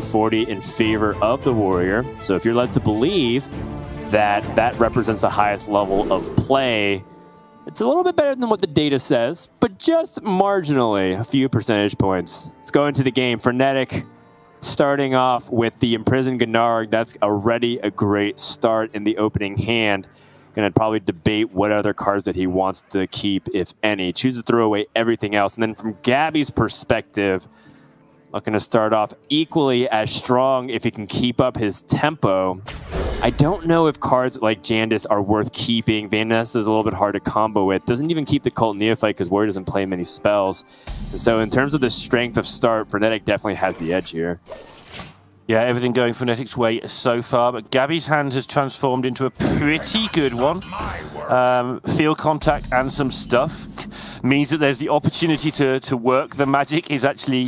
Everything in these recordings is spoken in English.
40 in favor of the Warrior. So if you're led to believe that that represents the highest level of play, it's a little bit better than what the data says, but just marginally, a few percentage points. Let's go into the game. Frenetic starting off with the Imprisoned Gennard. That's already a great start in the opening hand. Going to probably debate what other cards that he wants to keep, if any. Choose to throw away everything else. And then from Gaby's perspective, looking to start off equally as strong if he can keep up his tempo. I don't know if cards like Jandis are worth keeping. Van Ness is a little bit hard to combo with. Doesn't even keep the Cult Neophyte because Warrior doesn't play many spells. And so in terms of the strength of start, Frenetic definitely has the edge here. Yeah, everything going Frenetic's way so far, but Gaby's hand has transformed into a pretty good one. Field contact and some stuff means that there's the opportunity to work. The magic is actually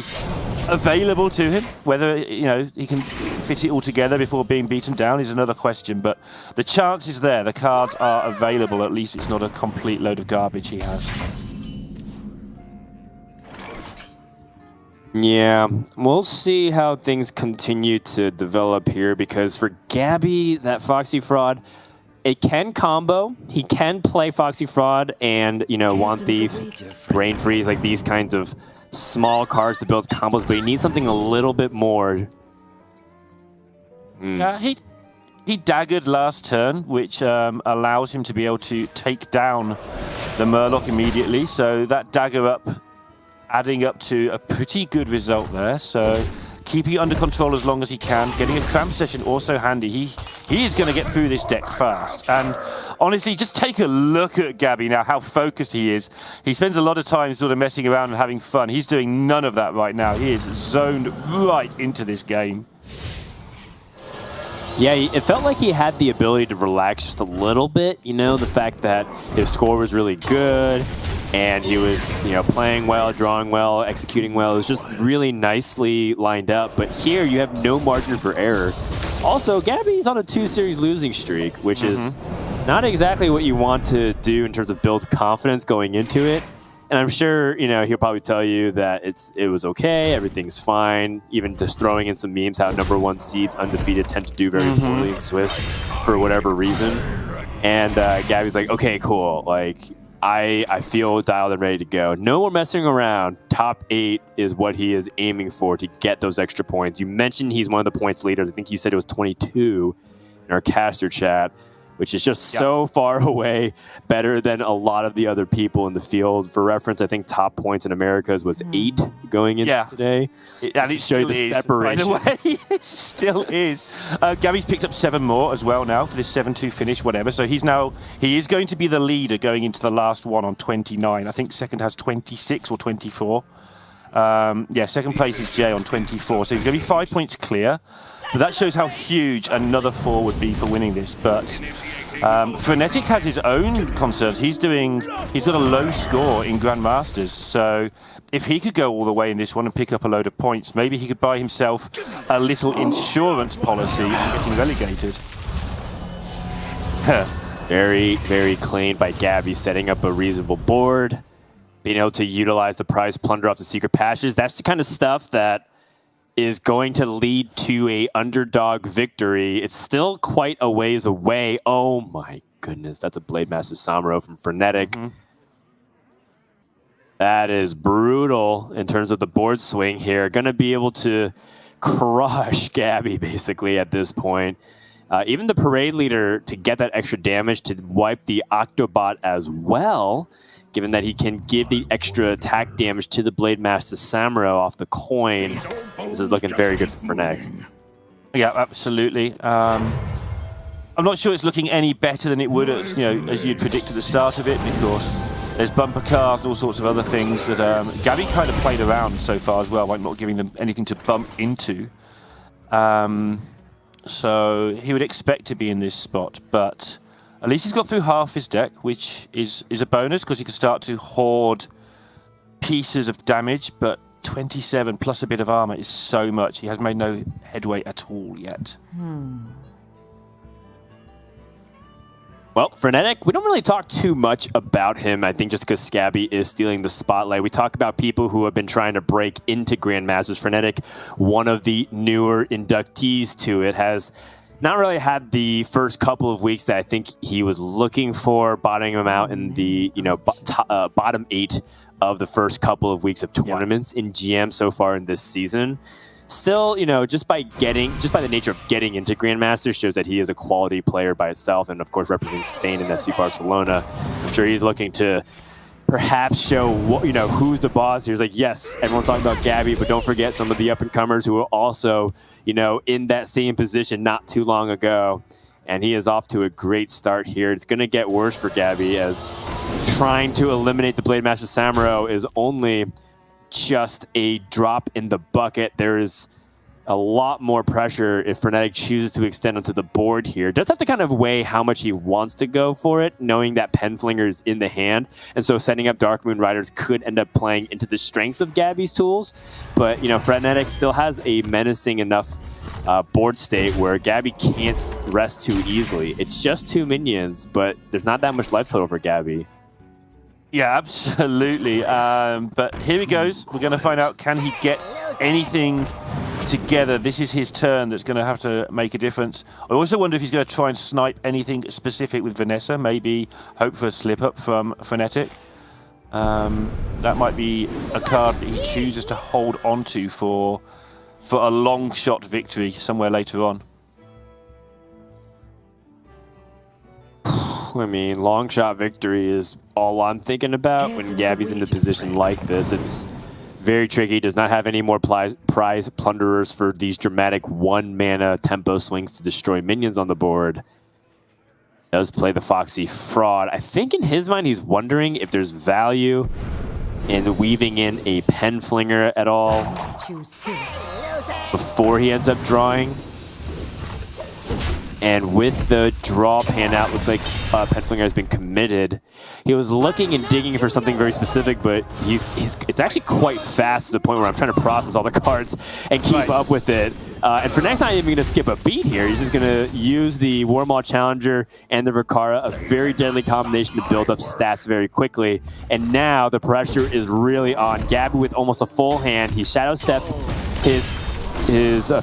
available to him. Whether he can fit it all together before being beaten down is another question, but the chance is there. The cards are available. At least it's not a complete load of garbage he has. Yeah, we'll see how things continue to develop here, because for Gaby, that Foxy Fraud, it can combo. He can play Foxy Fraud and, Wand Thief, Brain Freeze, like these kinds of small cards to build combos, but he needs something a little bit more. He daggered last turn, which allows him to be able to take down the Murloc immediately, so that dagger up adding up to a pretty good result there. So keeping it under control as long as he can. Getting a cramp session also handy. He is going to get through this deck fast. And honestly, just take a look at Gaby now, how focused he is. He spends a lot of time sort of messing around and having fun. He's doing none of that right now. He is zoned right into this game. Yeah, it felt like he had the ability to relax just a little bit. The fact that his score was really good and he was, playing well, drawing well, executing well. It was just really nicely lined up. But here you have no margin for error. Also, Gaby's on a 2-series losing streak, which is not exactly what you want to do in terms of build confidence going into it. And I'm sure, he'll probably tell you that it was okay, everything's fine, even just throwing in some memes how #1 seeds undefeated tend to do very poorly in Swiss for whatever reason. And Gaby's like, okay, cool. Like, I feel dialed and ready to go. No more messing around. Top 8 is what he is aiming for to get those extra points. You mentioned he's one of the points leaders. I think you said it was 22 in our caster chat, which is just so far away, better than a lot of the other people in the field. For reference, I think top points in Americas was 8 going into today. And it still is, separation. By the way. It still is. Gaby's picked up 7 more as well now for this 7-2 finish, whatever. So he is going to be the leader going into the last one on 29. I think second has 26 or 24. Second place is Jay on 24. So he's going to be 5 points clear. But that shows how huge another 4 would be for winning this. But Frenetic has his own concerns. He's got a low score in Grandmasters. So if he could go all the way in this one and pick up a load of points, maybe he could buy himself a little insurance policy for getting relegated. Very, very clean by Gaby, setting up a reasonable board, being able to utilize the prize plunder off the secret patches. That's the kind of stuff that is going to lead to a underdog victory. It's still quite a ways away. Oh my goodness, that's a Blade Master Samuro from Frenetic. That is brutal in terms of the board swing here. Going to be able to crush Gaby basically at this point. Even the Parade Leader to get that extra damage to wipe the Octobot as well, given that he can give the extra attack damage to the Blade Master Samuro off the coin. This is looking very good for Frenetic. Yeah, absolutely. I'm not sure it's looking any better than it would, as you'd predict at the start of it, because there's bumper cars and all sorts of other things that Gaby kind of played around so far as well, like not giving them anything to bump into. So he would expect to be in this spot, but at least he's got through half his deck, which is a bonus because he can start to hoard pieces of damage, but 27 plus a bit of armor is so much. He has made no headway at all yet. Well, Frenetic, we don't really talk too much about him, I think just because Gaby is stealing the spotlight. We talk about people who have been trying to break into Grandmasters. Frenetic, one of the newer inductees to it, has not really had the first couple of weeks that I think he was looking for, bottoming him out in the bottom 8 of the first couple of weeks of tournaments in GM so far in this season. Still, just by the nature of getting into Grandmasters shows that he is a quality player by itself, and of course representing Spain and FC Barcelona. I'm sure he's looking to perhaps show who's the boss here. He's like, yes, everyone's talking about Gaby, but don't forget some of the up-and-comers who were also, in that same position not too long ago. And he is off to a great start here. It's going to get worse for Gaby, as trying to eliminate the Blade Master Samuro is only just a drop in the bucket. There is a lot more pressure if Frenetic chooses to extend onto the board here. Does have to kind of weigh how much he wants to go for it, knowing that Penflinger is in the hand. And so setting up Dark Moon Riders could end up playing into the strengths of Gaby's tools. But, Frenetic still has a menacing enough board state where Gaby can't rest too easily. It's just 2 minions, but there's not that much life total for Gaby. Yeah, absolutely. But here he goes. We're going to find out, can he get anything together? This is his turn that's going to have to make a difference. I also wonder if he's going to try and snipe anything specific with Vanessa, maybe hope for a slip-up from Frenetic. That might be a card that he chooses to hold onto for a long shot victory somewhere later on. I mean, long shot victory is all I'm thinking about when Gaby's in a position like this. It's very tricky. Does not have any more prize plunderers for these dramatic 1-mana tempo swings to destroy minions on the board. Does play the Foxy Fraud. I think in his mind he's wondering if there's value in weaving in a Penflinger at all before he ends up drawing. And with the draw pan out, looks like Penflinger has been committed. He was looking and digging for something very specific, but it's actually quite fast to the point where I'm trying to process all the cards and keep up with it. And Frenetic's not even going to skip a beat here. He's just going to use the Warmaw Challenger and the Vicara, a very deadly combination to build up stats very quickly. And now the pressure is really on. Gaby with almost a full hand. He shadow stepped his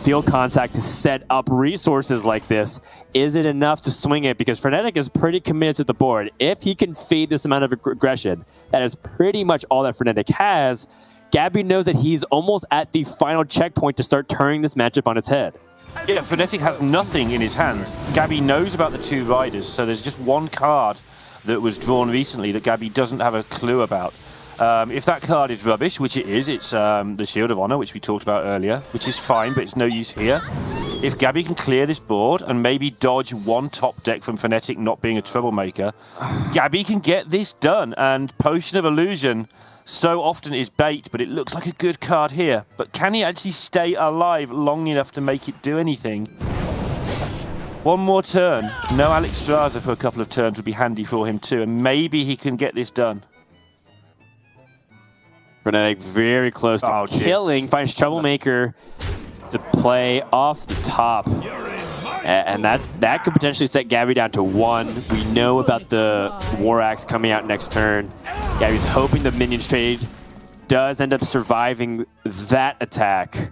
field contact to set up resources like this. Is it enough to swing it? Because Frenetic is pretty committed to the board. If he can fade this amount of aggression, that is pretty much all that Frenetic has. Gaby knows that he's almost at the final checkpoint to start turning this matchup on its head. Yeah, Frenetic has nothing in his hand. Gaby knows about the 2 riders, so there's just one card that was drawn recently that Gaby doesn't have a clue about. If that card is rubbish, which it is, it's the Shield of Honor, which we talked about earlier, which is fine, but it's no use here. If Gaby can clear this board and maybe dodge one top deck from Frenetic not being a troublemaker, Gaby can get this done. And Potion of Illusion so often is bait, but it looks like a good card here. But can he actually stay alive long enough to make it do anything? One more turn. No Alex Straza for a couple of turns would be handy for him too, and maybe he can get this done. Frenetic very close to killing, finds Troublemaker to play off the top. And that could potentially set Gaby down to 1. We know about the War Axe coming out next turn. Gaby's hoping the minions trade does end up surviving that attack.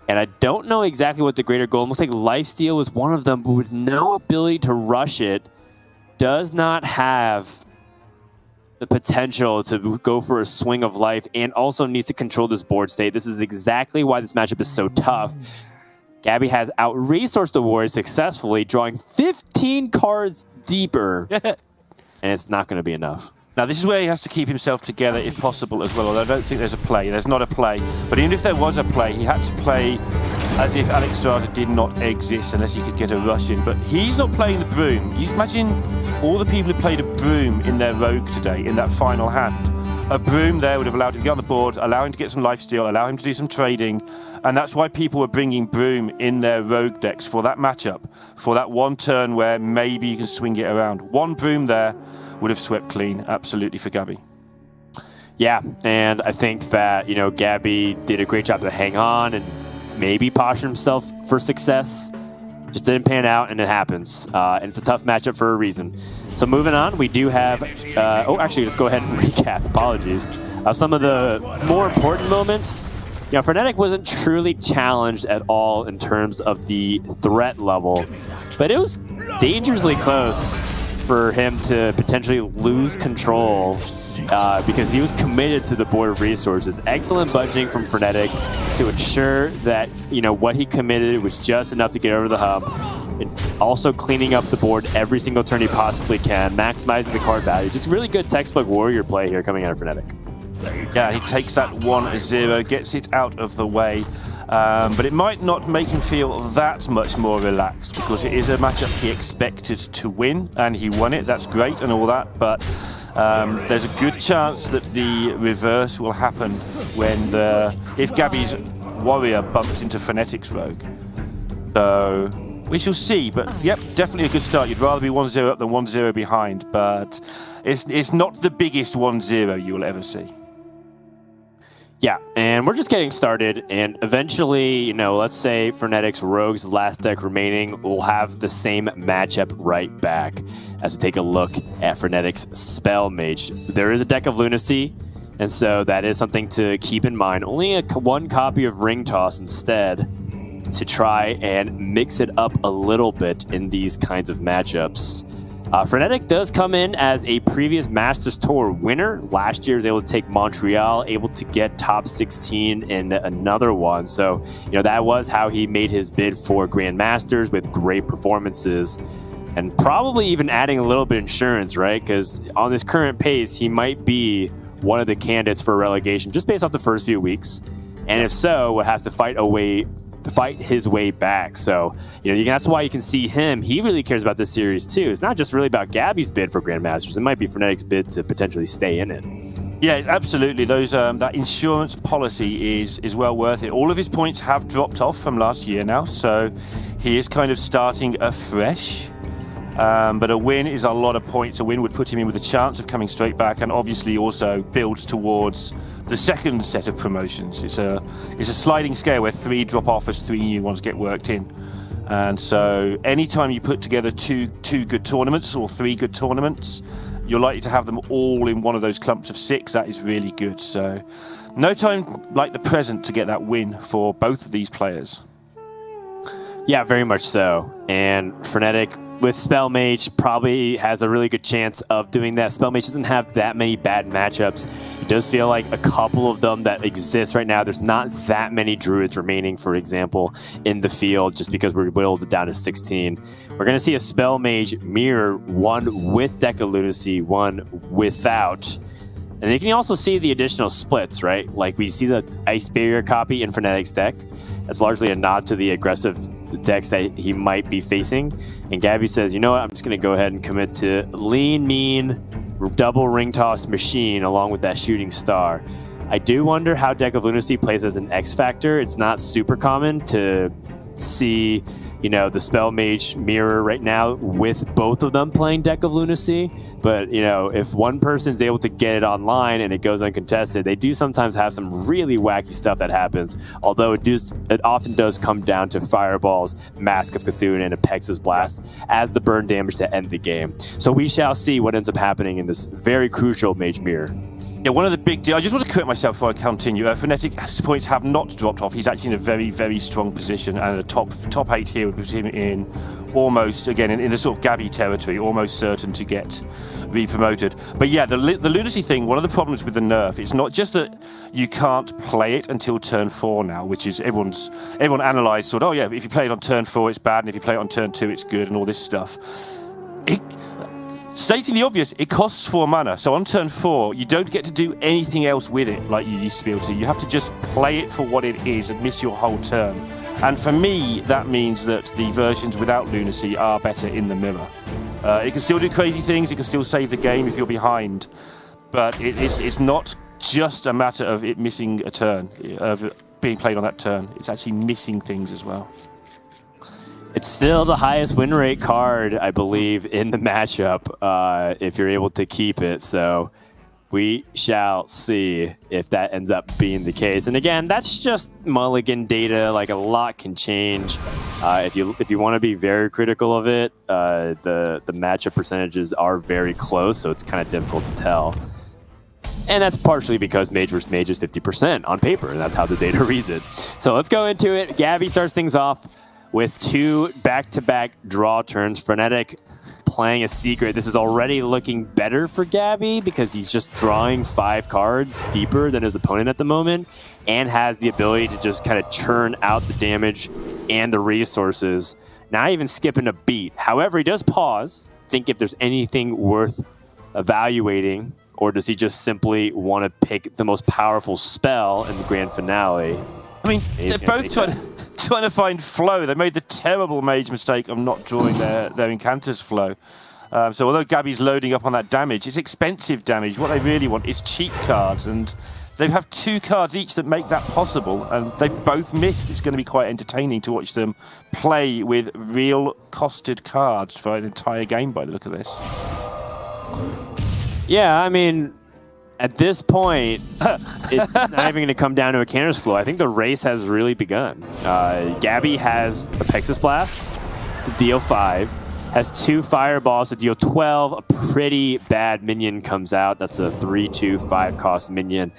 And I don't know exactly what the greater goal. It looks like Lifesteal was one of them, but with no ability to rush it, does not have the potential to go for a swing of life, and also needs to control this board state. This is exactly why this matchup is so tough. Gaby has out-resourced the Warriors successfully, drawing 15 cards deeper, and it's not going to be enough. Now, this is where he has to keep himself together if possible as well, although I don't think there's a play. There's not a play. But even if there was a play, he had to play as if Alex Strata did not exist unless he could get a rush in. But he's not playing the Broom. You imagine all the people who played a Broom in their Rogue today, in that final hand. A Broom there would have allowed him to get on the board, allow him to get some lifesteal, allow him to do some trading. And that's why people were bringing Broom in their Rogue decks for that matchup, for that one turn where maybe you can swing it around. One Broom there would have swept clean, absolutely, for Gaby. Yeah, and I think that, Gaby did a great job to hang on and maybe posture himself for success. Just didn't pan out, and it happens. And it's a tough matchup for a reason. So moving on, we do have... actually, let's go ahead and recap. Apologies. Some of the more important moments. You know, Frenetic wasn't truly challenged at all in terms of the threat level, but it was dangerously close for him to potentially lose control because he was committed to the board of resources. Excellent budgeting from Frenetic to ensure that, you know, what he committed was just enough to get over the hump. And also cleaning up the board every single turn he possibly can, maximizing the card value. Just really good textbook warrior play here coming out of Frenetic. Yeah, he takes that 1-0, gets it out of the way. But it might not make him feel that much more relaxed because it is a matchup he expected to win, and he won it. That's great and all that, but there's a good chance that the reverse will happen when if Gaby's warrior bumps into Frenetic's rogue. So we shall see, but yep, definitely a good start. You'd rather be 1-0 up than 1-0 behind, but it's not the biggest 1-0 you will ever see. Yeah, and we're just getting started, and eventually, you know, let's say Frenetic's Rogue's last deck remaining will have the same matchup right back as we take a look at Frenetic's Spell Mage. There is a deck of Lunacy, and so that is something to keep in mind. Only one copy of Ring Toss instead to try and mix it up a little bit in these kinds of matchups. Frenetic does come in as a previous Masters Tour winner. Last year, was able to take Montreal, able to get top 16 in another one. So, you know, that was how he made his bid for Grand Masters with great performances. And probably even adding a little bit of insurance, right? Because on this current pace, he might be one of the candidates for relegation just based off the first few weeks. And if so, would have to fight his way back. So, you know, that's why you can see him. He really cares about this series too. It's not just really about Gaby's bid for Grandmasters. It might be Frenetic's bid to potentially stay in it. Yeah, absolutely. Those that insurance policy is well worth it. All of his points have dropped off from last year now, so he is kind of starting afresh. But a win is a lot of points. A win would put him in with a chance of coming straight back, and obviously also builds towards the second set of promotions. It's a sliding scale where 3 drop off as 3 new ones get worked in. And so anytime you put together two good tournaments or 3 good tournaments, you're likely to have them all in one of those clumps of 6. That is really good. So no time like the present to get that win for both of these players. Yeah, very much so. And Frenetic with Spell Mage probably has a really good chance of doing that. Spell Mage doesn't have that many bad matchups. It does feel like a couple of them that exist right now. There's not that many Druids remaining, for example, in the field just because we're whittled down to 16. We're going to see a Spell Mage mirror, one with Deck of Lunacy, one without. And you can also see the additional splits, right? Like we see the Ice Barrier copy in Frenetic's deck. That's largely a nod to the aggressive decks that he might be facing. And Gaby says, you know what, I'm just going to go ahead and commit to lean, mean, double ring toss machine along with that shooting star. I do wonder how Deck of Lunacy plays as an X factor. It's not super common to see, you know, the Spell Mage mirror right now with both of them playing Deck of Lunacy. But, you know, if one person's able to get it online and it goes uncontested, they do sometimes have some really wacky stuff that happens. Although it often does come down to Fireballs, Mask of Cthulhu, and Apex's Blast as the burn damage to end the game. So we shall see what ends up happening in this very crucial Mage mirror. Yeah, one of the big deals, I just want to correct myself before I continue. Frenetic's points have not dropped off. He's actually in a very, very strong position, and a top 8 here would put him in almost, again, in the sort of Gaby territory, almost certain to get re-promoted. But yeah, the Lunacy thing, one of the problems with the nerf, it's not just that you can't play it until turn 4 now, which is everyone analysed sort of, oh yeah, if you play it on turn 4, it's bad, and if you play it on turn 2, it's good, and all this stuff. Stating the obvious, it costs 4 mana, so on turn 4, you don't get to do anything else with it like you used to be able to. You have to just play it for what it is and miss your whole turn. And for me, that means that the versions without Lunacy are better in the mirror. It can still do crazy things, it can still save the game if you're behind, but it's not just a matter of it missing a turn, of being played on that turn. It's actually missing things as well. It's still the highest win rate card, I believe, in the matchup, if you're able to keep it. So We shall see if that ends up being the case. And again, that's just mulligan data. Like, a lot can change. If you want to be very critical of it, the matchup percentages are very close, so it's kind of difficult to tell. And that's partially because mage versus mage is 50% on paper, and that's how the data reads it. So let's go into it. Gaby starts things off with 2 back-to-back draw turns. Frenetic playing a secret. This is already looking better for Gaby because he's just drawing 5 cards deeper than his opponent at the moment and has the ability to just kind of churn out the damage and the resources, not even skipping a beat. However, he does pause, think if there's anything worth evaluating, or does he just simply want to pick the most powerful spell in the grand finale? I mean, they're both trying to find flow. They made the terrible mage mistake of not drawing their Incanter's flow. So although Gaby's loading up on that damage, it's expensive damage. What they really want is cheap cards, and they have 2 cards each that make that possible, and they've both missed. It's going to be quite entertaining to watch them play with real costed cards for an entire game by the look of this. Yeah, I mean, at this point, it's not even going to come down to a Canner's Flow. I think the race has really begun. Gaby has a Pexus Blast to deal 5, has 2 Fireballs to deal 12. A pretty bad minion comes out. That's a 3/2 5-cost minion.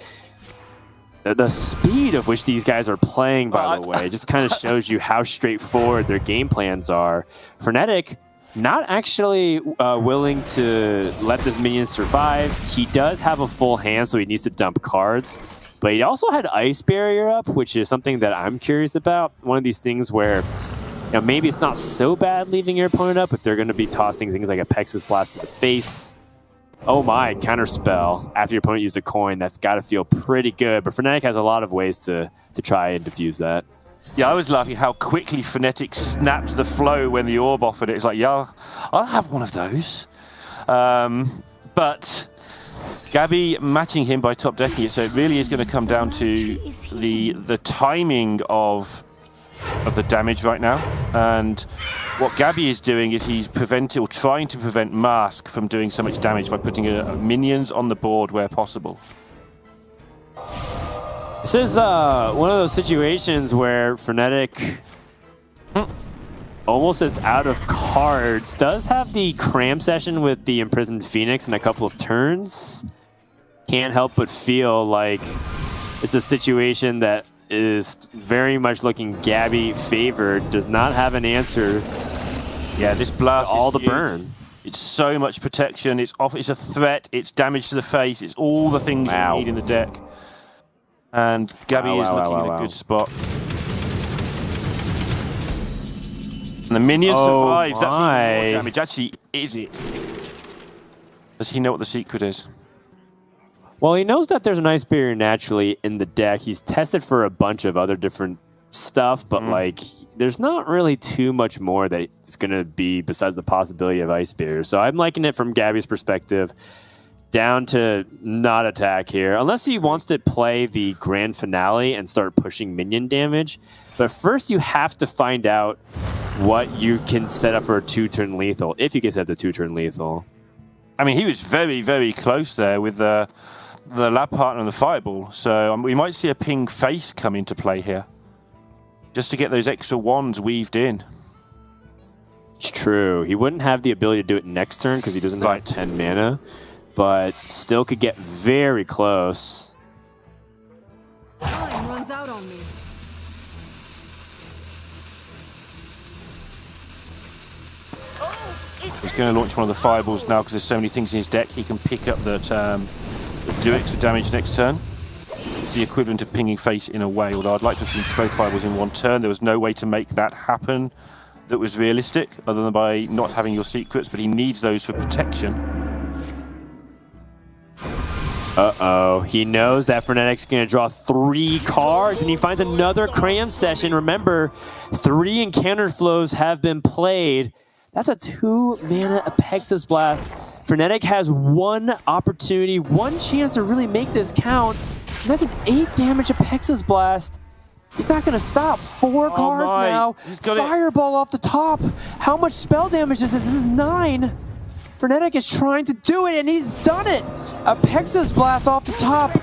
The speed of which these guys are playing, by the way, just kind of shows you how straightforward their game plans are. Frenetic, not actually willing to let this minion survive. He does have a full hand, so he needs to dump cards. But he also had Ice Barrier up, which is something that I'm curious about. One of these things where, maybe it's not so bad leaving your opponent up if they're going to be tossing things like a Pexus Blast to the face. Oh my, counter spell after your opponent used a coin. That's got to feel pretty good. But Frenetic has a lot of ways to try and diffuse that. Yeah, I was laughing how quickly Frenetic snapped the flow when the orb offered it. It's like, yeah, I'll have one of those. But Gaby matching him by top decking it, so it really is going to come down to the timing of the damage right now. And what Gaby is doing is he's trying to prevent Mask from doing so much damage by putting minions on the board where possible. This is one of those situations where Frenetic almost is out of cards. Does have the Cram Session with the Imprisoned Phoenix in a couple of turns. Can't help but feel like it's a situation that is very much looking Gaby favored. Does not have an answer. Yeah, this blast all is the huge. burn. It's so much protection. It's a threat. It's damage to the face. It's all the things you need in the deck. And Gaby is looking in a good spot. And the minion survives. That's even more damage. Actually, is it? Does he know what the secret is? Well, he knows that there's an Ice Barrier naturally in the deck. He's tested for a bunch of other different stuff, but like, there's not really too much more that it's going to be besides the possibility of Ice Barrier. So I'm liking it from Gaby's perspective. Down to not attack here, unless he wants to play the grand finale and start pushing minion damage. But first you have to find out what you can set up for a 2-turn lethal, if you can set up the 2-turn lethal. I mean, he was very, very close there with the lab partner and the fireball. So we might see a ping face come into play here, just to get those extra wands weaved in. It's true. He wouldn't have the ability to do it next turn because he doesn't have 10 mana. But still could get very close. Time runs out on me. He's going to launch one of the fireballs now because there's so many things in his deck. He can pick up the do extra damage next turn. It's the equivalent of pinging face in a way, although I'd like to have seen both fireballs in one turn. There was no way to make that happen that was realistic other than by not having your secrets, but he needs those for protection. Uh-oh. He knows that Frenetic's going to draw 3 cards, and he finds another Cram Session. Remember, 3 encounter flows have been played. That's a 2-mana Pexus Blast. Frenetic has 1 opportunity, 1 chance to really make this count, and that's an 8 damage Pexus Blast. He's not going to stop. 4 cards now. Fireball off the top. How much spell damage is this? This is 9. Frenetic is trying to do it, and he's done it! A Pexa's Blast off the top.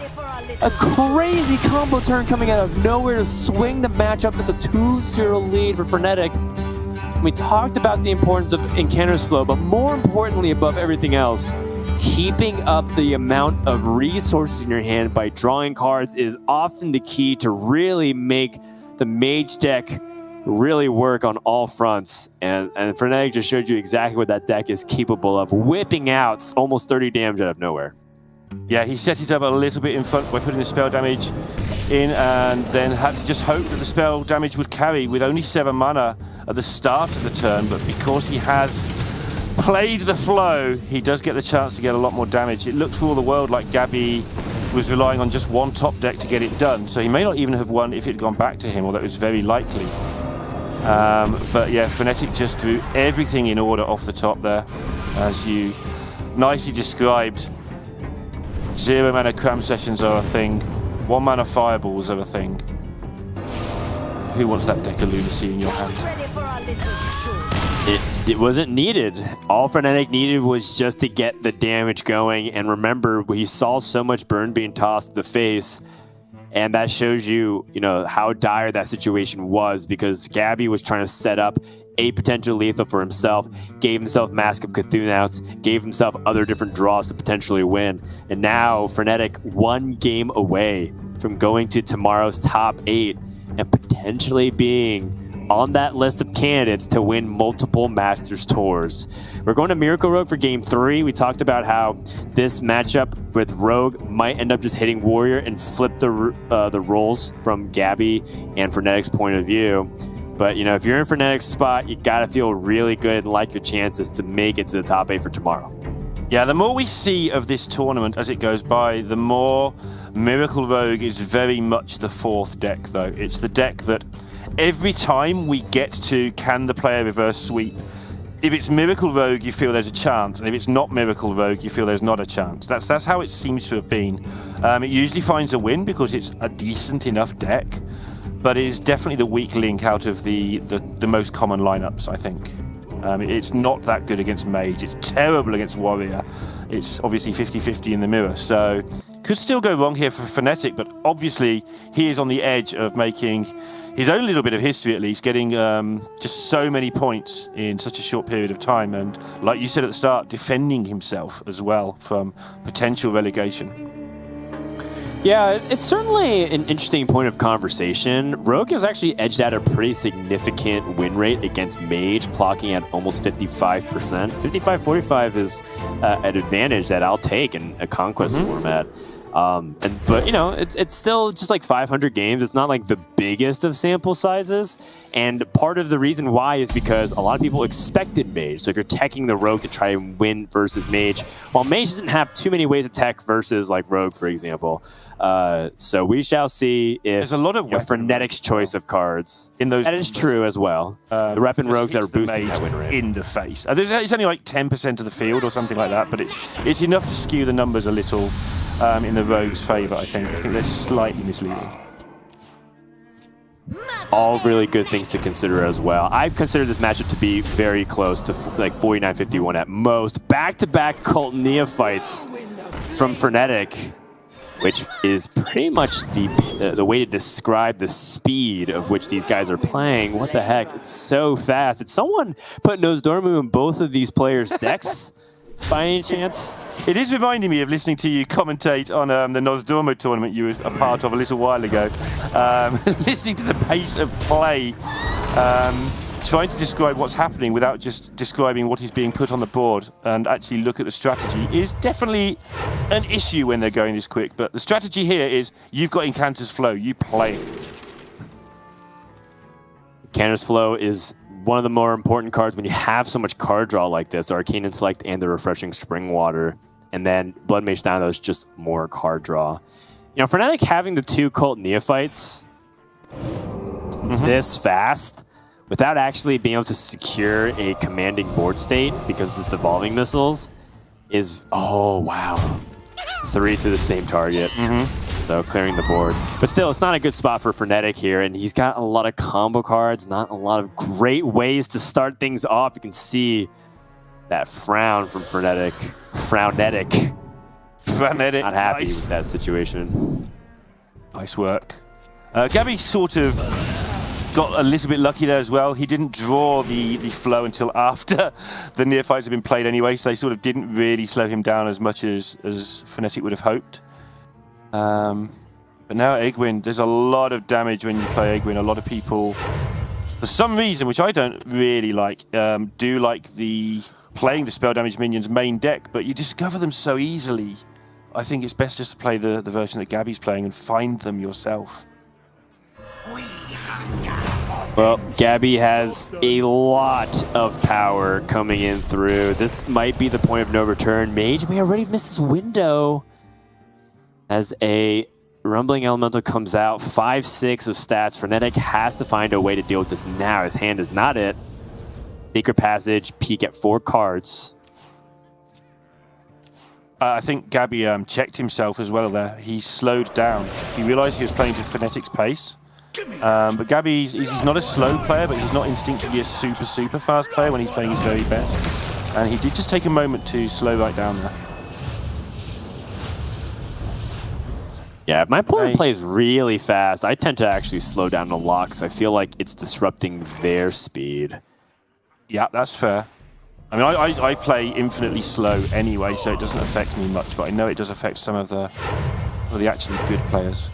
A crazy combo turn coming out of nowhere to swing the matchup. It's a 2-0 lead for Frenetic. We talked about the importance of Encounter's flow, but more importantly, above everything else, keeping up the amount of resources in your hand by drawing cards is often the key to really make the Mage deck really work on all fronts. And Frenetic just showed you exactly what that deck is capable of, whipping out almost 30 damage out of nowhere. Yeah, he set it up a little bit in front by putting the spell damage in, and then had to just hope that the spell damage would carry with only 7 mana at the start of the turn. But because he has played the flow, he does get the chance to get a lot more damage. It looked for all the world like Gaby was relying on just one top deck to get it done, so he may not even have won if it had gone back to him, although it was very likely. But yeah, Frenetic just drew everything in order off the top there, as you nicely described. 0 mana cram sessions are a thing. 1 mana fireballs are a thing. Who wants that deck of lunacy in your hand? It wasn't needed. All Frenetic needed was just to get the damage going. And remember, he saw so much burn being tossed to the face. And that shows you, how dire that situation was, because Gaby was trying to set up a potential lethal for himself, gave himself Mask of Cthulhu outs, gave himself other different draws to potentially win. And now Frenetic 1 game away from going to tomorrow's top 8 and potentially being on that list of candidates to win multiple Masters Tours. We're going to Miracle Rogue for Game 3. We talked about how this matchup with Rogue might end up just hitting Warrior and flip the roles from Gaby and Frenetic's point of view. But, if you're in Frenetic's spot, you got to feel really good and like your chances to make it to the top 8 for tomorrow. Yeah, the more we see of this tournament as it goes by, the more Miracle Rogue is very much the 4th deck, though. It's the deck that every time we get to, can the player reverse sweep? If it's Miracle Rogue, you feel there's a chance, and if it's not Miracle Rogue, you feel there's not a chance. That's how it seems to have been. It usually finds a win because it's a decent enough deck, but it is definitely the weak link out of the most common lineups, I think. It's not that good against Mage. It's terrible against Warrior. It's obviously 50-50 in the mirror, so could still go wrong here for Frenetic, but obviously he is on the edge of making his own little bit of history, at least, getting just so many points in such a short period of time, and like you said at the start, defending himself as well from potential relegation. Yeah, it's certainly an interesting point of conversation. Rogue has actually edged out a pretty significant win rate against Mage, clocking at almost 55%. 55-45 is an advantage that I'll take in a Conquest format. But it's still just like 500 games. It's not like the biggest of sample sizes. And part of the reason why is because a lot of people expected Mage. So if you're teching the Rogue to try and win versus Mage, while Mage doesn't have too many ways to tech versus like Rogue, for example. So we shall see if there's a lot of Frenetic's choice of cards. In those, that is true as well. The weapon Rogues that are boosting that win rate. In the face. It's only like 10% of the field or something like that, but it's enough to skew the numbers a little in the Rogue's favour, I think. I think they're slightly misleading. All really good things to consider as well. I've considered this matchup to be very close to like 49-51 at most. Back-to-back Cult Neophytes from Frenetic, which is pretty much the way to describe the speed of which these guys are playing. What the heck? It's so fast. Did someone put Nosdormu in both of these players' decks by any chance? It is reminding me of listening to you commentate on the Nosdormu tournament you were a part of a little while ago. Listening to the pace of play, trying to describe what's happening without just describing what is being put on the board and actually look at the strategy is definitely an issue when they're going this quick. But the strategy here is you've got Incanter's Flow, you play it. Incanter's Flow is one of the more important cards when you have so much card draw like this, the Arcane Intellect and the Refreshing Spring Water. And then Blood Mage Thanatos is just more card draw. Frenetic having the 2 Cult Neophytes this fast without actually being able to secure a commanding board state because of this Devolving Missiles is, oh, wow. 3 to the same target. So clearing the board. But still, it's not a good spot for Frenetic here, and he's got a lot of combo cards, not a lot of great ways to start things off. You can see that frown from Frenetic. Frenetic. Not happy with that situation. Nice work. Gaby sort of got a little bit lucky there as well. He didn't draw the flow until after the near fights had been played anyway, so they sort of didn't really slow him down as much as Frenetic would have hoped. But now Egwin, there's a lot of damage when you play Egwin. A lot of people, for some reason, which I don't really like, do like playing the spell damage minions main deck, but you discover them so easily. I think it's best just to play the version that Gaby's playing and find them yourself. Well, Gaby has a lot of power coming in through. This might be the point of no return. Mage may already have missed his window. As a Rumbling Elemental comes out, 5/6 of stats. Frenetic has to find a way to deal with this now. His hand is not it. Secret Passage, peek at 4 cards. I think Gaby checked himself as well there. He slowed down. He realized he was playing to Frenetic's pace. But Gaby, he's not a slow player, but he's not instinctively a super fast player when he's playing his very best. And he did just take a moment to slow right down there. Yeah, if my opponent plays really fast, I tend to actually slow down a lot because I feel like it's disrupting their speed. Yeah, that's fair. I mean, I play infinitely slow anyway, so it doesn't affect me much, but I know it does affect some of the actually good players.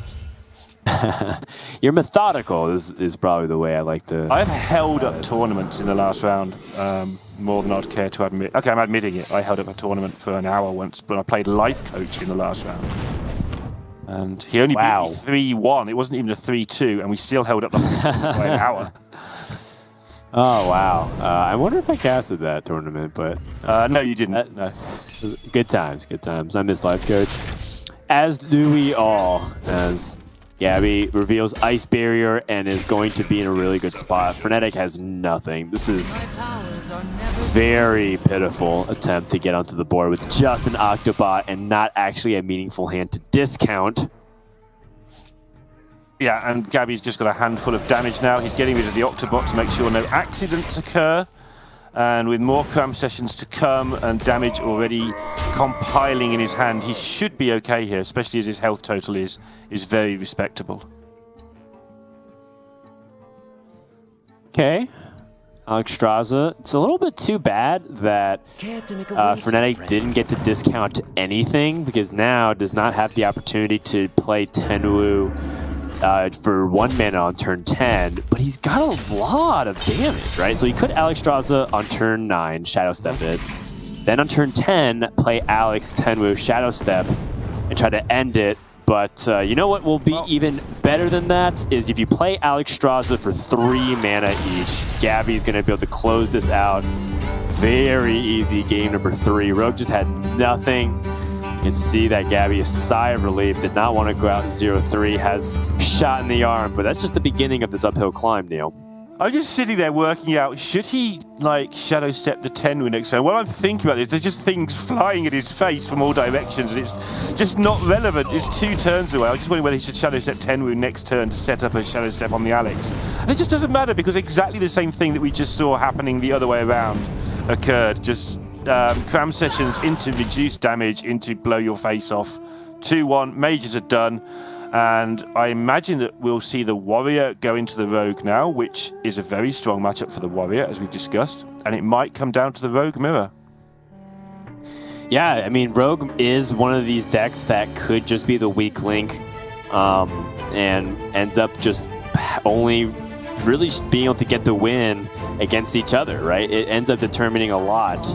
You're methodical is probably the way I like to... I've held up tournaments in the last round more than I'd care to admit. Okay, I'm admitting it. I held up a tournament for an hour once, but I played Life Coach in the last round. And he only beat me 3-1. It wasn't even a 3-2, and we still held up the whole by an hour. Oh, wow. I wonder if I casted that tournament, but... no, you didn't. No. Good times, good times. I miss Life Coach. As do we all, as Gaby reveals Ice Barrier and is going to be in a really good spot. Frenetic has nothing. This is very pitiful attempt to get onto the board with just an Octobot and not actually a meaningful hand to discount. Yeah, and Gaby's just got a handful of damage now. He's getting rid of the Octobot to make sure no accidents occur. And with more cram sessions to come and damage already compiling in his hand, he should be okay here, especially as his health total is very respectable. Okay. Alexstrasza. It's a little bit too bad that Frenetic didn't get to discount anything, because now does not have the opportunity to play Tenwu for 1 mana on turn 10, but he's got a lot of damage, right? So he could Alexstrasza on turn 9, Shadow Step it. Then on turn 10, play Alex, Tenwu, Shadow Step, and try to end it. But you know what will be even better than that is if you play Alexstrasza for 3 mana each, Gaby's going to be able to close this out. Very easy game number 3. Rogue just had nothing. You can see that Gaby, a sigh of relief, did not want to go out 0-3, has shot in the arm, but that's just the beginning of this uphill climb, Neil. I'm just sitting there working out, should he, like, Shadow Step the Tenwu next turn? While I'm thinking about this, there's just things flying at his face from all directions, and it's just not relevant. It's 2 turns away. I just wondering whether he should Shadow Step Tenwu next turn to set up a Shadow Step on the Alex. And it just doesn't matter, because exactly the same thing that we just saw happening the other way around occurred. Just cram sessions into reduced damage, into blow your face off. 2-1, mages are done. And I imagine that we'll see the Warrior go into the Rogue now, which is a very strong matchup for the Warrior, as we've discussed. And it might come down to the Rogue Mirror. Yeah, I mean, Rogue is one of these decks that could just be the weak link and ends up just only really being able to get the win against each other, right? It ends up determining a lot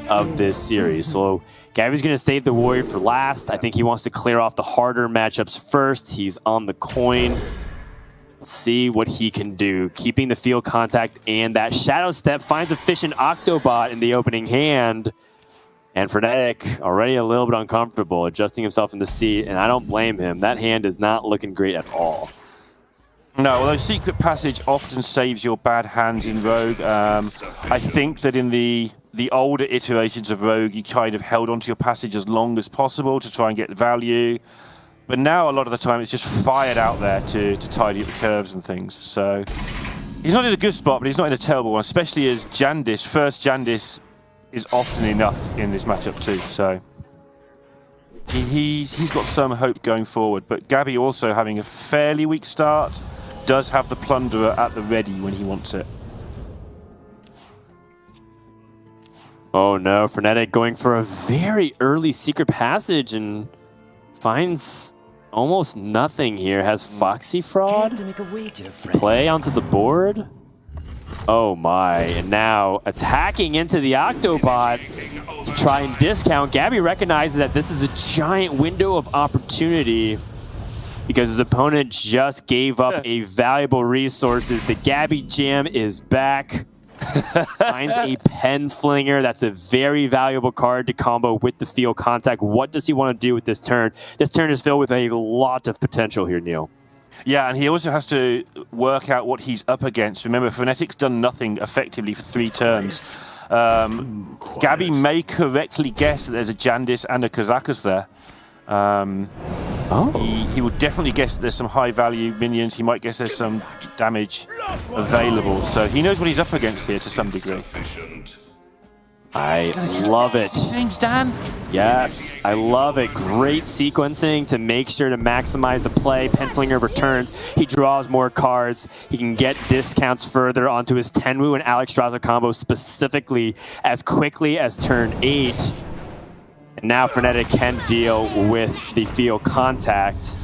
of this series. So Gaby's going to save the Warrior for last. I think he wants to clear off the harder matchups first. He's on the coin. Let's see what he can do. Keeping the field contact and that Shadow Step finds efficient Octobot in the opening hand. And Frenetic already a little bit uncomfortable, adjusting himself in the seat, and I don't blame him. That hand is not looking great at all. No, although Secret Passage often saves your bad hands in Rogue. I think that in the older iterations of Rogue, you kind of held onto your passage as long as possible to try and get value. But now, a lot of the time, it's just fired out there to tidy up the curves and things. So he's not in a good spot, but he's not in a terrible one, especially as Jandis, first Jandis is often enough in this matchup too. So he's got some hope going forward. But Gaby, also having a fairly weak start, does have the Plunderer at the ready when he wants it. Oh no, Frenetic going for a very early secret passage and finds almost nothing here. Has Foxy Fraud play onto the board. Oh my, and now attacking into the Octobot to try and discount. Gaby recognizes that this is a giant window of opportunity because his opponent just gave up a valuable resources. The Gaby Jam is back. Finds a Pen Flinger. That's a very valuable card to combo with the field contact. What does he want to do with this turn? This turn is filled with a lot of potential here, Neil. Yeah, and he also has to work out what he's up against. Remember, Frenetic's done nothing effectively for 3 turns. Gaby may correctly guess that there's a Jandis and a Kazakus there. He would definitely guess that there's some high-value minions. He might guess there's some damage available. So he knows what he's up against here to some degree. I love it. Thanks, Dan. Yes, I love it. Great sequencing to make sure to maximize the play. Penflinger returns. He draws more cards. He can get discounts further onto his Tenwu and Alex Strasser combo specifically as quickly as turn 8. And now Frenetic can deal with the field contact.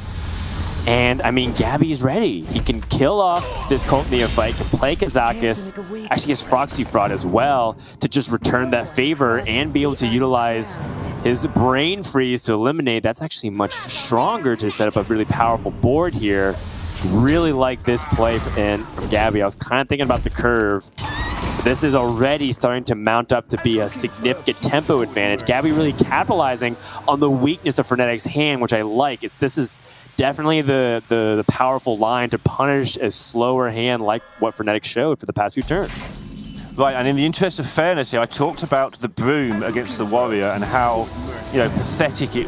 And, I mean, Gaby's ready. He can kill off this Cult Neophyte, can play Kazakus, actually gets Foxy Fraud as well, to just return that favor and be able to utilize his Brain Freeze to eliminate. That's actually much stronger to set up a really powerful board here. Really like this play from Gaby. I was kind of thinking about the curve. This is already starting to mount up to be a significant tempo advantage. Gaby really capitalizing on the weakness of Frenetic's hand, which I like. This is definitely the powerful line to punish a slower hand like what Frenetic showed for the past few turns. Right, and in the interest of fairness here, I talked about the Broom against the Warrior and how, pathetic it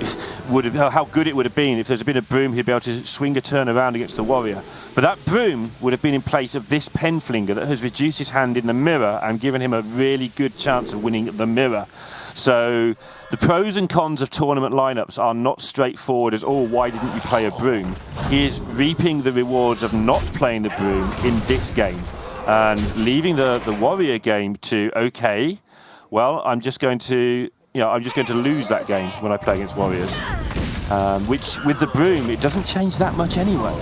would have, how good it would have been if there's been a Broom he'd be able to swing a turn around against the Warrior. But that Broom would have been in place of this Penflinger that has reduced his hand in the mirror and given him a really good chance of winning the mirror. So the pros and cons of tournament lineups are not straightforward as, oh, why didn't you play a Broom? He is reaping the rewards of not playing the Broom in this game and leaving the Warrior game to, okay, well, I'm just going to lose that game when I play against Warriors. Which, with the Broom, it doesn't change that much anyway.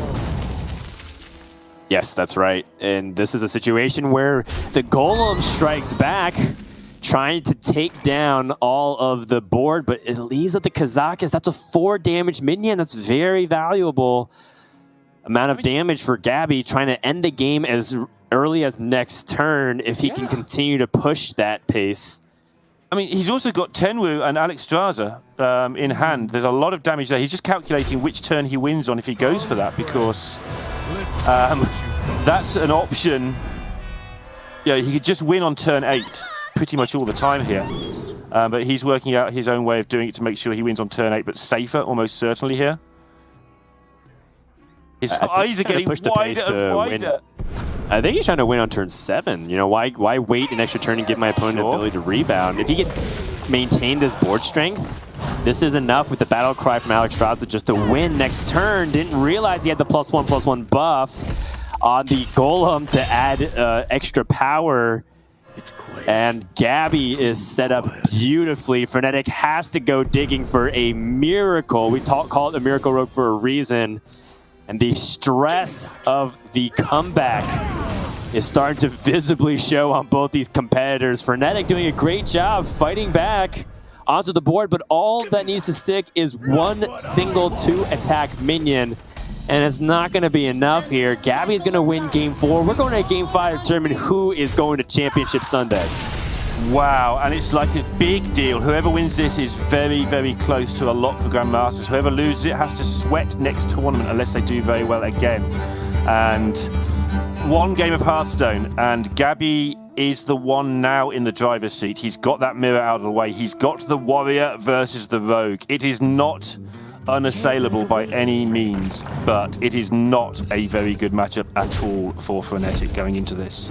Yes, that's right. And this is a situation where the Golem strikes back, trying to take down all of the board, but it leaves at the Kazakus. That's a 4 damage minion. That's very valuable amount of damage for Gaby, trying to end the game as early as next turn if he can continue to push that pace. I mean, he's also got Tenwu and Alex Strasser in hand. There's a lot of damage there. He's just calculating which turn he wins on if he goes for that, because that's an option. He could just win on turn 8 pretty much all the time here. But he's working out his own way of doing it to make sure he wins on turn 8, but safer almost certainly here. His eyes are getting wider and wider. I think he's trying to win on turn 7. Why wait an extra turn and give my opponent the ability to rebound? If he can maintain this board strength, this is enough with the battle cry from Alex Strasser just to win next turn. Didn't realize he had the +1/+1 buff on the Golem to add extra power. And Gaby is set up beautifully. Frenetic has to go digging for a miracle. We call it the Miracle Rogue for a reason. And the stress of the comeback is starting to visibly show on both these competitors. Frenetic doing a great job fighting back onto the board, but all that needs to stick is one single 2-attack minion. And it's not going to be enough here. Gaby's going to win Game 4. We're going to Game 5 to determine who is going to Championship Sunday. Wow, and it's like a big deal. Whoever wins this is very, very close to a lock for Grandmasters. Whoever loses it has to sweat next tournament unless they do very well again. And one game of Hearthstone, and Gaby is the one now in the driver's seat. He's got that mirror out of the way. He's got the Warrior versus the Rogue. It is not unassailable by any means, but it is not a very good matchup at all for Frenetic going into this.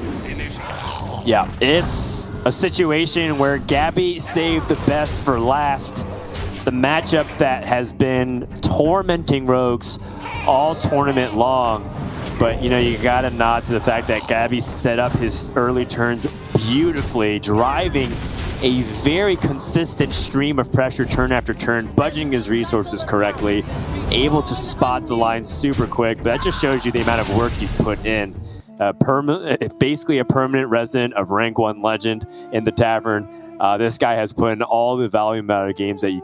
Yeah, it's a situation where Gaby saved the best for last. The matchup that has been tormenting Rogues all tournament long. But, you know, you got to nod to the fact that Gaby set up his early turns beautifully, driving a very consistent stream of pressure turn after turn, budgeting his resources correctly, able to spot the line super quick. But that just shows you the amount of work he's put in. Basically a permanent resident of rank 1 legend in the tavern. This guy has put in all the volume out of games that you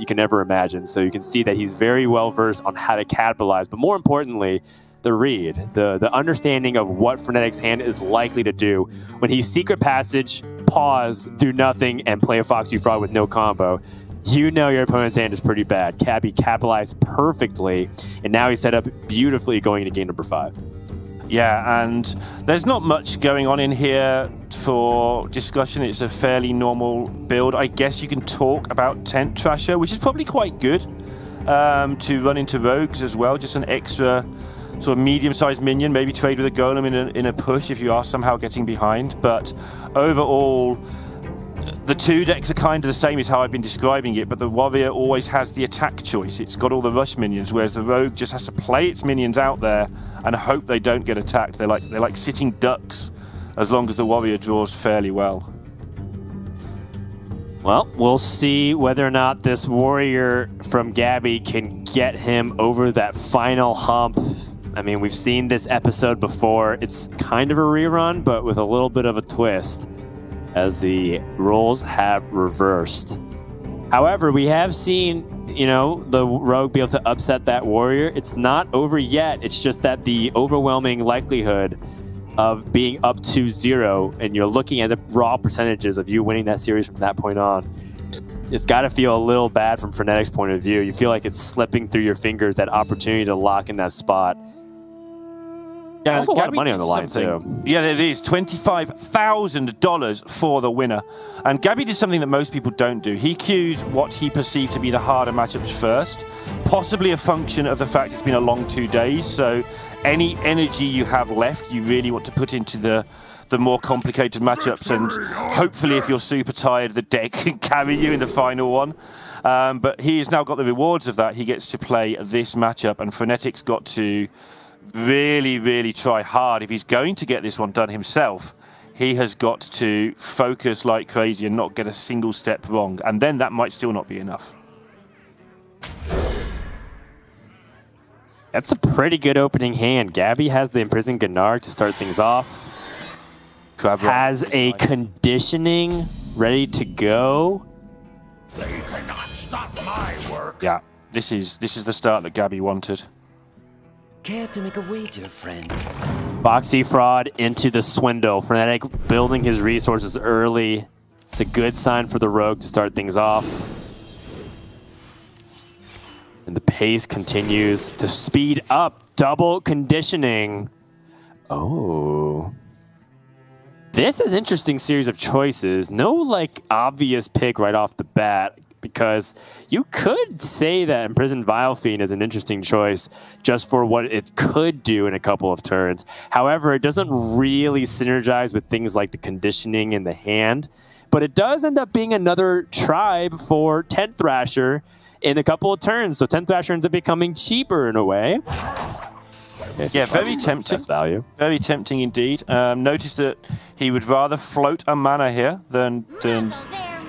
can ever imagine. So you can see that he's very well versed on how to capitalize, but more importantly, the read, the understanding of what Frenetic's hand is likely to do. When he's secret passage, pause, do nothing, and play a Foxy Frog with no combo, you know your opponent's hand is pretty bad. Gaby capitalized perfectly, and now he's set up beautifully going into game number 5. Yeah, and there's not much going on in here for discussion. It's a fairly normal build. I guess you can talk about Tent Trasher, which is probably quite good to run into Rogues as well. Just an extra sort of medium-sized minion, maybe trade with a golem in a push if you are somehow getting behind. But overall, the two decks are kind of the same as how I've been describing it, but the Warrior always has the attack choice. It's got all the rush minions, whereas the Rogue just has to play its minions out there and hope they don't get attacked. They're like sitting ducks as long as the Warrior draws fairly well. Well, we'll see whether or not this Warrior from Gaby can get him over that final hump. I mean, we've seen this episode before. It's kind of a rerun, but with a little bit of a twist, as the roles have reversed. However, we have seen, you know, the Rogue be able to upset that Warrior. It's not over yet. It's just that the overwhelming likelihood of being up 2-0, and you're looking at the raw percentages of you winning that series from that point on, it's got to feel a little bad from Frenetic's point of view. You feel like it's slipping through your fingers, that opportunity to lock in that spot. Yeah, also a lot of money on the line, too. Yeah, there is. $25,000 for the winner. And Gaby did something that most people don't do. He queued what he perceived to be the harder matchups first, possibly a function of the fact it's been a long 2 days, so any energy you have left, you really want to put into the more complicated matchups, and hopefully if you're super tired, the deck can carry you in the final one. But he has now got the rewards of that. He gets to play this matchup, and Frenetic's got to really try hard. If he's going to get this one done himself, he has got to focus like crazy and not get a single step wrong, and then that might still not be enough. That's a pretty good opening hand. Gaby has the Imprisoned Gnarg to start things off. Has a conditioning ready to go. They cannot stop my work. Yeah, this is the start that Gaby wanted. Care to make a wager, friend? Foxy Fraud into the Swindle. Frenetic building his resources early. It's a good sign for the Rogue to start things off. And the pace continues to speed up. Double conditioning. Oh. This is an interesting series of choices. No, like, obvious pick right off the bat, because you could say that Imprisoned Vile Fiend is an interesting choice just for what it could do in a couple of turns. However, it doesn't really synergize with things like the conditioning in the hand, but it does end up being another tribe for Tent Thrasher in a couple of turns. So Tent Thrasher ends up becoming cheaper in a way. Yeah, very tempting. Best value. Very tempting indeed. Notice that he would rather float a mana here than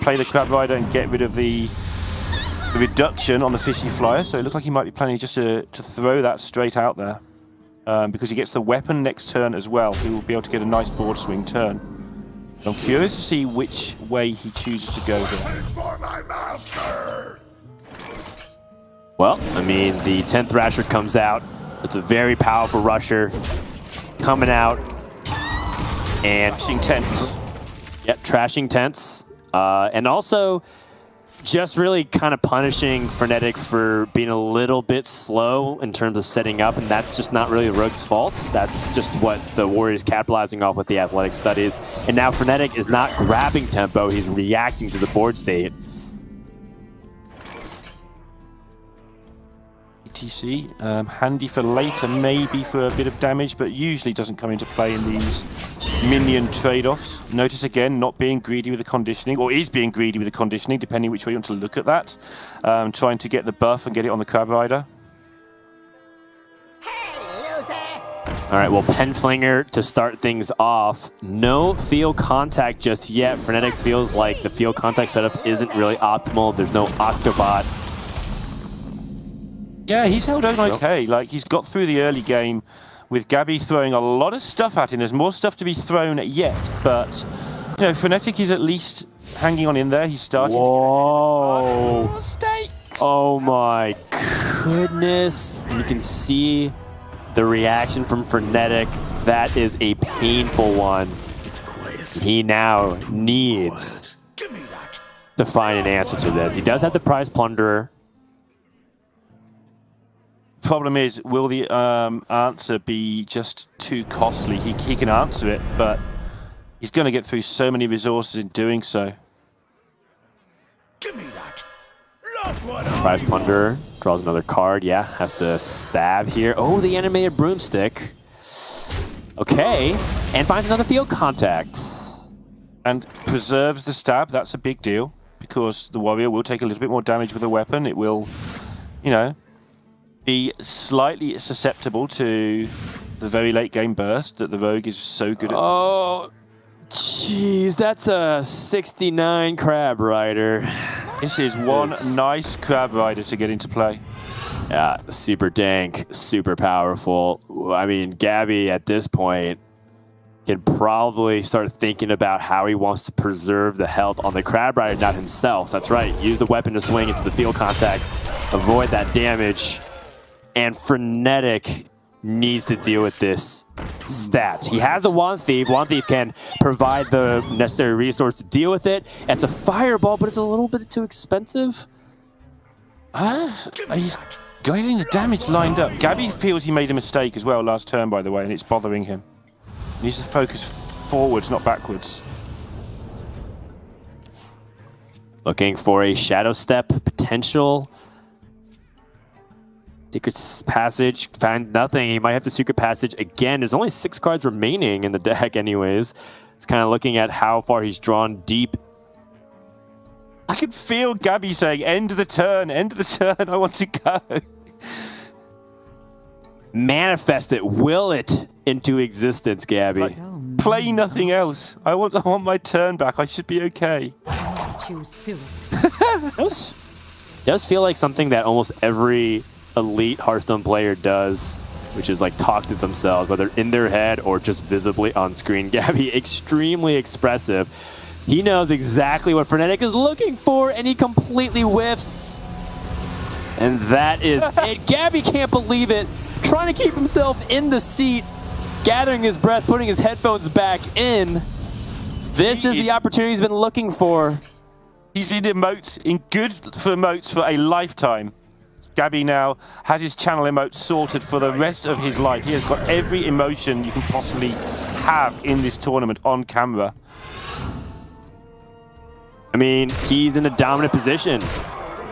play the Crab Rider and get rid of the reduction on the Fishy Flyer. So it looks like he might be planning just to throw that straight out there. Because he gets the weapon next turn as well. He will be able to get a nice board swing turn. I'm curious to see which way he chooses to go here. For my master. Well, I mean, the 10th Thrasher comes out. It's a very powerful rusher coming out and Trashing tents. Yep, trashing tents. And also just really kind of punishing Frenetic for being a little bit slow in terms of setting up, and that's just not really the Rogue's fault. That's just what the Warriors capitalizing off with the athletic studies. And now Frenetic is not grabbing tempo, he's reacting to the board state. etc. Handy for later, maybe for a bit of damage, but usually doesn't come into play in these minion trade-offs. Notice again, not being greedy with the conditioning, or is being greedy with the conditioning, depending which way you want to look at that. Trying to get the buff and get it on the Crab Rider. All right, well, Penflinger to start things off. No field contact just yet. Frenetic feels like the field contact setup isn't really optimal. There's no Octobot. Yeah, he's held on okay. Like, he's got through the early game with Gaby throwing a lot of stuff at him. There's more stuff to be thrown yet, but, you know, Frenetic is at least hanging on in there. He's starting. Whoa. Mistakes. Oh, my goodness. You can see the reaction from Frenetic. That is a painful one. He now needs to find an answer to this. He does have the prize plunderer. Problem is, will the answer be just too costly? He can answer it, but he's going to get through so many resources in doing so. Give me that. Love what Prize plunderer draws another card. Yeah, has to stab here. Oh, the animated broomstick. Okay, and finds another field contact. And preserves the stab. That's a big deal, because the warrior will take a little bit more damage with a weapon. It will, you know, be slightly susceptible to the very late game burst that the rogue is so good at. Oh, jeez, that's a 69 Crab Rider. This is one nice Crab Rider to get into play. Yeah, super dank, super powerful. I mean, Gaby at this point can probably start thinking about how he wants to preserve the health on the Crab Rider, not himself. That's right. Use the weapon to swing into the field contact, avoid that damage. And Frenetic needs to deal with this stat. He has the Wand Thief. Wand Thief can provide the necessary resource to deal with it. It's a fireball, but it's a little bit too expensive. He's getting the damage lined up. Gaby feels he made a mistake as well last turn, by the way, and it's bothering him. He needs to focus forwards, not backwards. Looking for a Shadow Step potential. Secret Passage, find nothing. He might have to Secret Passage again. There's only 6 cards remaining in the deck anyways. It's kind of looking at how far he's drawn deep. I can feel Gaby saying, end of the turn, I want to go. Manifest it, will it into existence, Gaby. Like, play nothing else. I want my turn back. I should be okay. Choose soon. Does feel like something that almost every elite Hearthstone player does, which is like talk to themselves, whether in their head or just visibly on screen. Gaby, extremely expressive. He knows exactly what Frenetic is looking for, and he completely whiffs. And that is it. Gaby can't believe it. Trying to keep himself in the seat, gathering his breath, putting his headphones back in. This is the opportunity he's been looking for. He's in emotes, in good for emotes for a lifetime. Gaby now has his channel emotes sorted for the rest of his life. He has got every emotion you can possibly have in this tournament on camera. I mean, he's in a dominant position.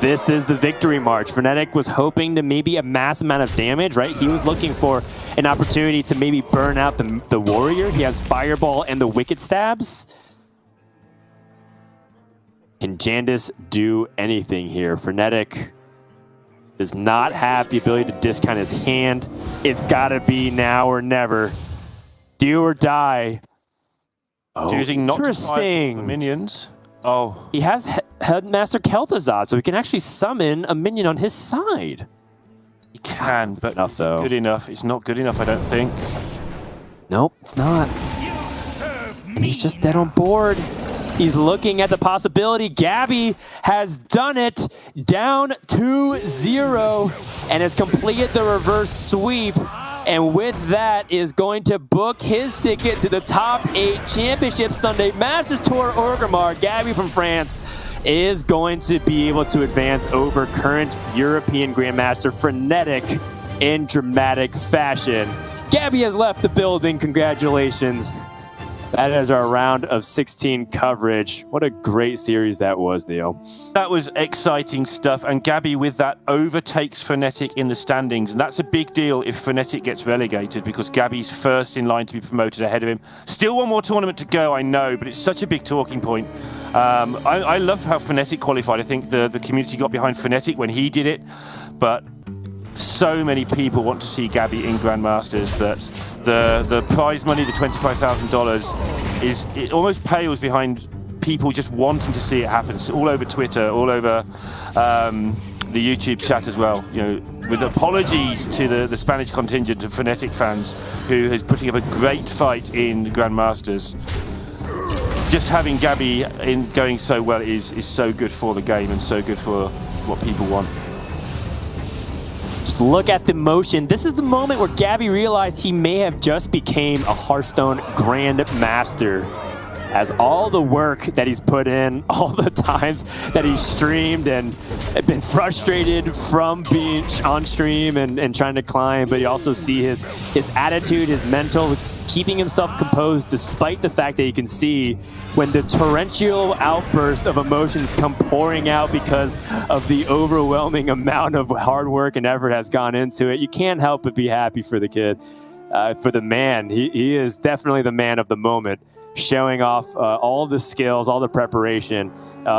This is the victory march. Frenetic was hoping to maybe a mass amount of damage, right? He was looking for an opportunity to maybe burn out the warrior. He has Fireball and the Wicked Stabs. Can Jandis do anything here? Frenetic does not have the ability to discount his hand. It's got to be now or never. Do or die. Oh, choosing not to interesting. fight the minions. Oh. He has Headmaster Kel'Thuzad, so he can actually summon a minion on his side. He can, but enough, it's not good enough. It's not good enough, I don't think. Nope, it's not. And he's just dead on board. He's looking at the possibility. Gaby has done it, down 2-0, and has completed the reverse sweep. And with that is going to book his ticket to the top 8 Championship Sunday Masters Tour Orgrimmar. Gaby from France is going to be able to advance over current European Grandmaster Frenetic in dramatic fashion. Gaby has left the building. Congratulations. That is our round of 16 coverage. What a great series that was, Neil. That was exciting stuff. And Gaby, with that, overtakes Frenetic in the standings. And that's a big deal if Frenetic gets relegated, because Gaby's first in line to be promoted ahead of him. Still one more tournament to go, I know, but it's such a big talking point. I love how Frenetic qualified. I think the community got behind Frenetic when he did it. But so many people want to see Gaby in Grandmasters that the prize money, the $25,000, it almost pales behind people just wanting to see it happen. It's all over Twitter, all over the YouTube chat as well. You know, with apologies to the Spanish contingent of Frenetic fans who is putting up a great fight in Grandmasters. Just having Gaby going so well is so good for the game and so good for what people want. Just look at the motion. This is the moment where Gaby realized he may have just became a Hearthstone Grandmaster, as all the work that he's put in, all the times that he's streamed and been frustrated from being on stream and trying to climb, but you also see his attitude, his mental, keeping himself composed despite the fact that you can see when the torrential outburst of emotions come pouring out because of the overwhelming amount of hard work and effort has gone into it. You can't help but be happy for the kid, for the man. He is definitely the man of the moment. Showing off all the skills, all the preparation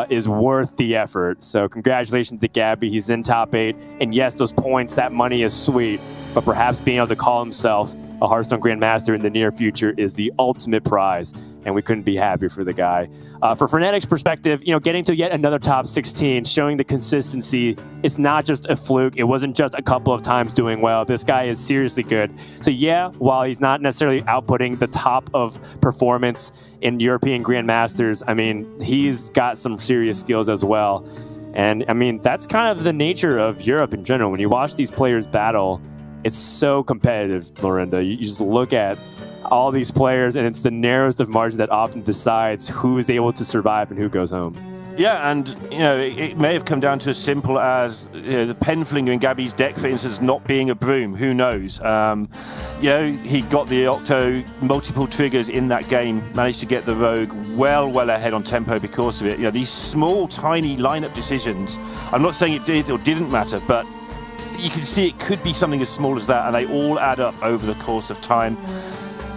is worth the effort. So congratulations to Gaby. He's in top 8. And yes, those points, that money is sweet, but perhaps being able to call himself a Hearthstone Grandmaster in the near future is the ultimate prize. And we couldn't be happier for the guy. For Frenetic's perspective, you know, getting to yet another top 16, showing the consistency. It's not just a fluke. It wasn't just a couple of times doing well. This guy is seriously good. So yeah, while he's not necessarily outputting the top of performance in European Grandmasters, I mean, he's got some serious skills as well. And I mean, that's kind of the nature of Europe in general. When you watch these players battle, it's so competitive, Lorinda. You just look at all these players, and it's the narrowest of margins that often decides who is able to survive and who goes home. Yeah, and you know, it may have come down to as simple as the pen flinger in Gaby's deck, for instance, not being a broom. Who knows? You know, he got the Octo multiple triggers in that game, managed to get the Rogue well ahead on tempo because of it. You know, these small, tiny lineup decisions. I'm not saying it did or didn't matter, but you can see it could be something as small as that, and they all add up over the course of time.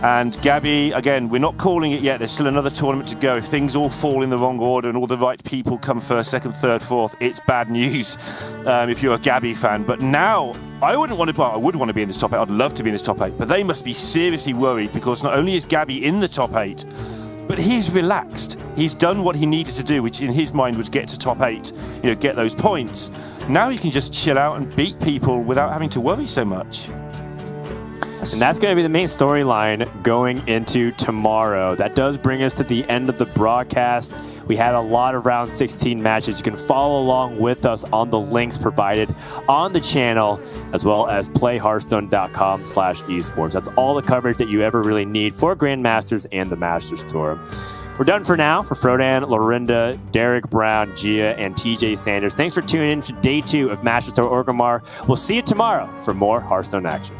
And Gaby, again, we're not calling it yet. There's still another tournament to go. If things all fall in the wrong order and all the right people come first, second, third, fourth, it's bad news if you're a Gaby fan. But now, I would want to be in this top 8. I'd love to be in this top 8. But they must be seriously worried, because not only is Gaby in the top 8, but he's relaxed. He's done what he needed to do, which in his mind was get to top 8, you know, get those points. Now he can just chill out and beat people without having to worry so much. And that's going to be the main storyline going into tomorrow. That does bring us to the end of the broadcast. We had a lot of round 16 matches. You can follow along with us on the links provided on the channel, as well as playhearthstone.com/esports. That's all the coverage that you ever really need for Grandmasters and the Masters Tour. We're done for now. For Frodan, Lorinda, Derek Brown, Gia, and TJ Sanders, thanks for tuning in to day 2 of Masters Tour Orgrimmar. We'll see you tomorrow for more Hearthstone action.